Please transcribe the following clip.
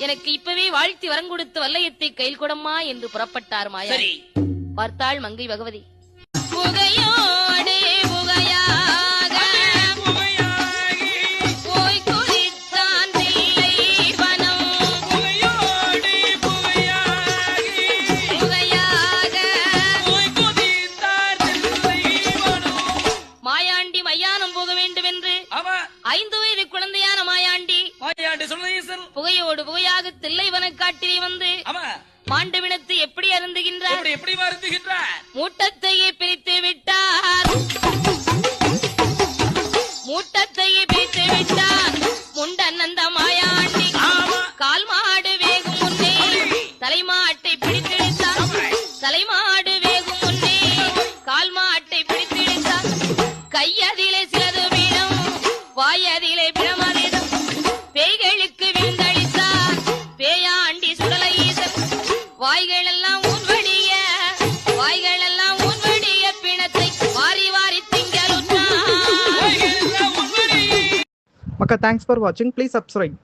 எனக்கு இப்பவே வாழ்த்தி வரம் கொடுத்த வல்லையத்தை கையில் கொடம்மா என்று புறப்பட்டார் மாயா. பார்த்தாள் மங்கை பகவதி. புகையோடு புகையாக போய் குளித்தான் தில்லை வனம். புகையோடு புகையாக போய் குளித்தான் தில்லை வனம். மாயாண்டி மையானம் போக வேண்டும் என்று 5 வயது குழந்தையான மாயாண்டி புகையோடு புகையாக தில்லைவன காட்டிலே வந்து மாண்டவினத்தை எப்படி அருந்துகின்றார்? மூட்டத்தையே பிரித்து விட்டார். மூட்டத்தையே பிரித்து விட்டார். முண்டன் அந்த மாயாண்டி கால் மாடு வேகும் முன்னே தலைமாட்டை பிடித்தெடுத்தார். தலைமாடு வேகும் முன்னே கால் மாட்டை பிடித்தெடுத்தார். கையதிலே சிலது வீணம், வாயதிலே பிரமதிதம். பேய்களுக்கு விருந்தளித்தார் பேயாண்டி சுடலை ஈசன். வாய்களெல்லாம் உன்வடிய, வாய்களெல்லாம் உன்வடிய பிணத்தை வாரி வாரி திங்களுற்றார். Okay, thanks for watching. Please subscribe.